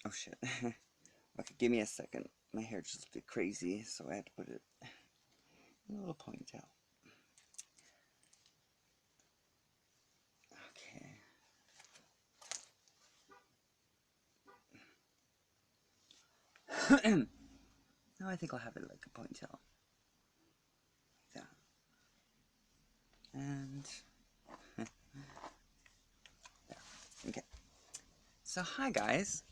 Oh shit. Okay, give me a second. My hair just looked crazy, so I had to put it in a little ponytail. Okay. Now I think I'll have it like a ponytail. Like that. And there. Okay. So hi guys.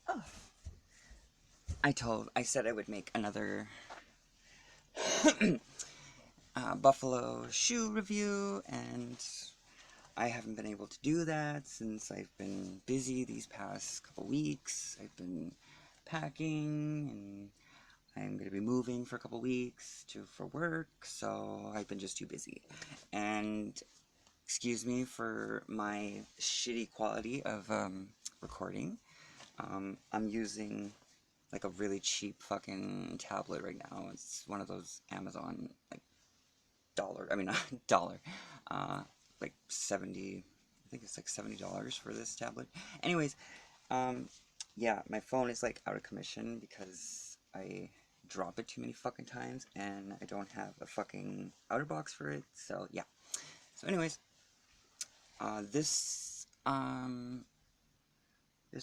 Oh. I said I would make another Buffalo shoe review, and I haven't been able to do that since I've been busy these past couple weeks. I've been packing, and I'm going to be moving for a couple weeks for work, so I've been just too busy. And excuse me for my shitty quality of recording. I'm using like a really cheap fucking tablet right now. It's one of those Amazon like dollar. I mean, not dollar. Uh, like 70. I think it's like $70 for this tablet. Anyways, um, yeah, my phone is like out of commission because I drop it too many fucking times, and I don't have a fucking outer box for it. So yeah. So anyways, this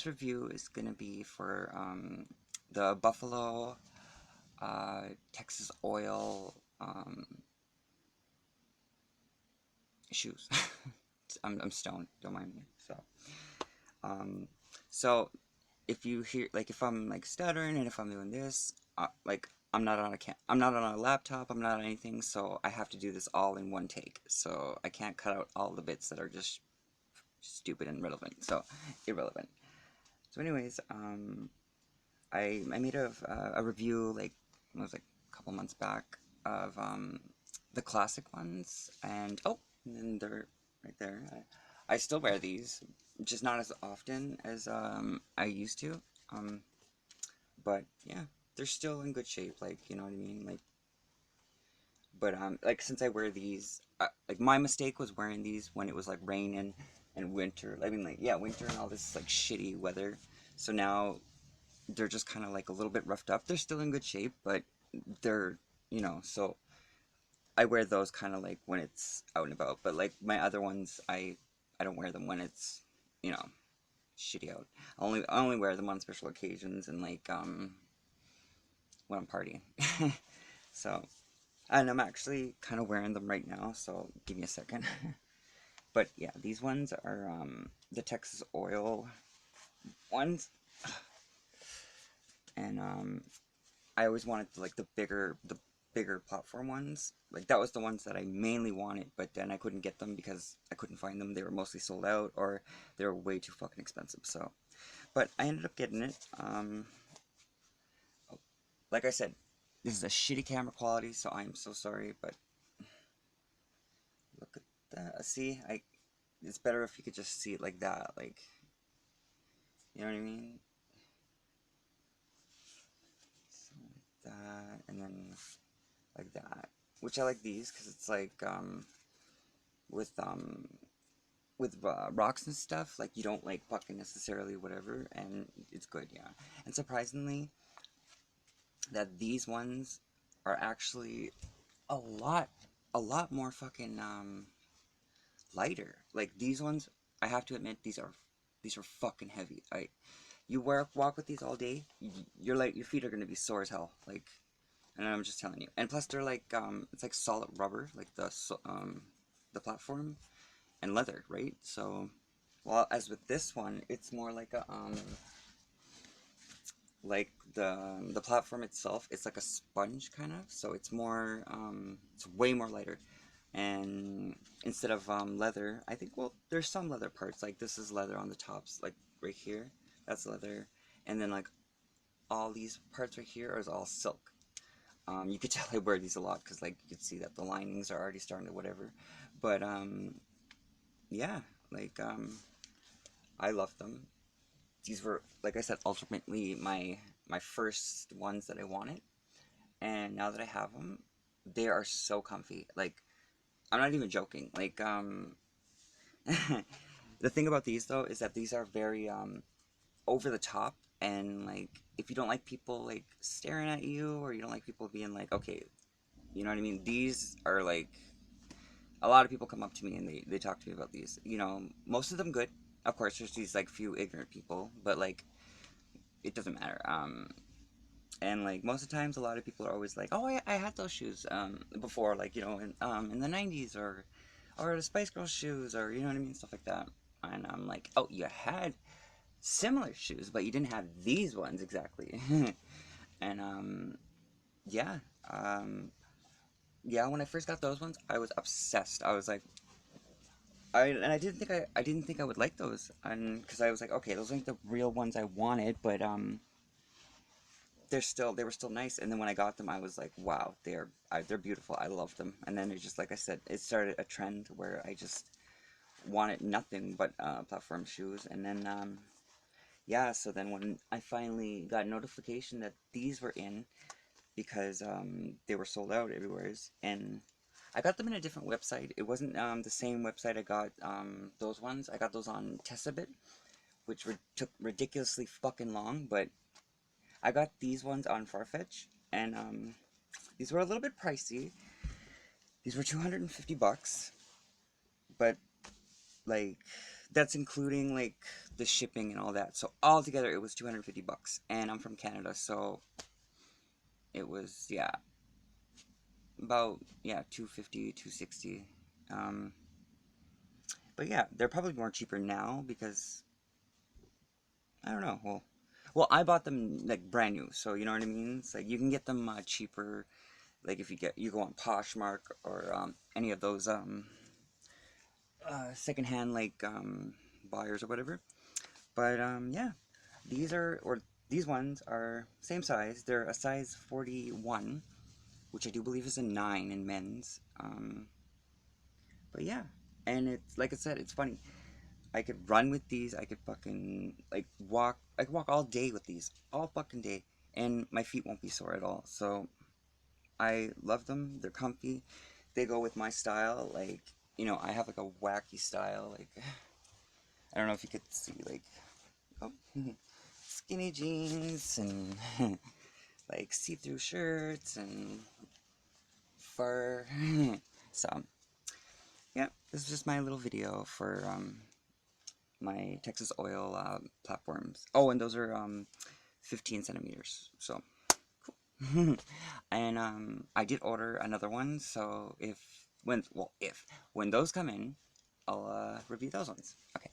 review is gonna be for the Buffalo Texas Oil shoes. I'm stoned. Don't mind me. Um, so if you hear like if I'm like stuttering and if I'm doing this, like I'm not on a laptop. I'm not on anything. So I have to do this all in one take. So I can't cut out all the bits that are just stupid and irrelevant. So anyways, I made a review like it was like a couple months back of the classic ones, and then they're right there. I still wear these, just not as often as I used to. Um, but yeah, they're still in good shape. Like you know what I mean. Like since I wear these, like my mistake was wearing these when it was like rain and winter. I mean like yeah, winter and all this like shitty weather. So now they're just kind of like a little bit roughed up. They're still in good shape, but they're so I wear those kind of like when it's out and about. But like my other ones, I don't wear them when it's you know shitty out. I only wear them on special occasions and like when I'm partying. So and I'm actually kind of wearing them right now. So give me a second. But yeah, these ones are the Texas Oil ones, and I always wanted like the bigger platform ones. Like that was the ones that I mainly wanted, but then I couldn't get them because I couldn't find them. They were mostly sold out or they were way too fucking expensive. So, but I ended up getting it. Like I said, this is a shitty camera quality, so I'm so sorry. But look at that. See, it's better if you could just see it like that. Like, you know what I mean? So like that, and then like that. Which I like these because it's like with rocks and stuff, like you don't like fucking necessarily whatever, and it's good, yeah. And surprisingly, that these ones are actually a lot, a lot more fucking lighter. Like these ones, I have to admit, these are fucking heavy. You walk with these all day, your feet are gonna be sore as hell. Like, and I'm just telling you. And plus, they're like it's like solid rubber, like the platform and leather, right? So, well, as with this one, it's more like a like the platform itself. It's like a sponge kind of, so it's more it's way more lighter. And instead of leather, I think there's some leather parts. Like this is leather on the tops, like right here. That's leather, and then like all these parts right here is all silk. You could tell I wear these a lot because like you could see that the linings are already starting to whatever. But yeah, like I love them. These were, like I said, ultimately my first ones that I wanted, and now that I have them, they are so comfy. Like I'm not even joking. Like The thing about these though is that these are very over the top, and like if you don't like people like staring at you, or you don't like people being like, okay, you know what I mean? These are like, a lot of people come up to me and they talk to me about these. You know, most of them good. Of course, there's these like few ignorant people, but like it doesn't matter. And like most of the times, a lot of people are always like, "Oh, I had those shoes before, like you know, in the '90s, or the Spice Girls shoes, or you know what I mean, stuff like that." And I'm like, "Oh, you had similar shoes, but you didn't have these ones exactly." And yeah, um, yeah. When I first got those ones, I was obsessed. I was like, I didn't think I would like those, and because I was like, okay, those aren't the real ones I wanted, but they were still nice. And then when I got them, I was like, wow, they're beautiful. I love them. And then it just, like I said, it started a trend where I just wanted nothing but platform shoes. And then yeah, so then when I finally got notification that these were in, because they were sold out everywhere, and I got them in a different website. It wasn't the same website I got those ones. I got those on Tessabit, which took ridiculously fucking long, but I got these ones on Farfetch, and these were a little bit pricey. These were $250, but like that's including like the shipping and all that. So altogether, it was $250, and I'm from Canada, so it was, yeah, about, yeah, 250, 260. Um, but yeah, they're probably more cheaper now because I don't know. Well, I bought them like brand new, so you know what I mean. It's like you can get them cheaper, like if you go on Poshmark or any of those secondhand like buyers or whatever. But yeah, these ones are same size. They're a size 41, which I do believe is a 9 in men's. But yeah, and it's like I said, it's funny. I could run with these. I could fucking like walk. I could walk all day with these, all fucking day, and my feet won't be sore at all. So I love them. They're comfy. They go with my style. Like, you know, I have like a wacky style. Like, I don't know if you could see, like, oh, skinny jeans and like see-through shirts and fur. So yeah, this is just my little video for my Texas Oil platforms. Oh, and those are 15 centimeters. So cool. And I did order another one. So if when those come in, I'll review those ones. Okay.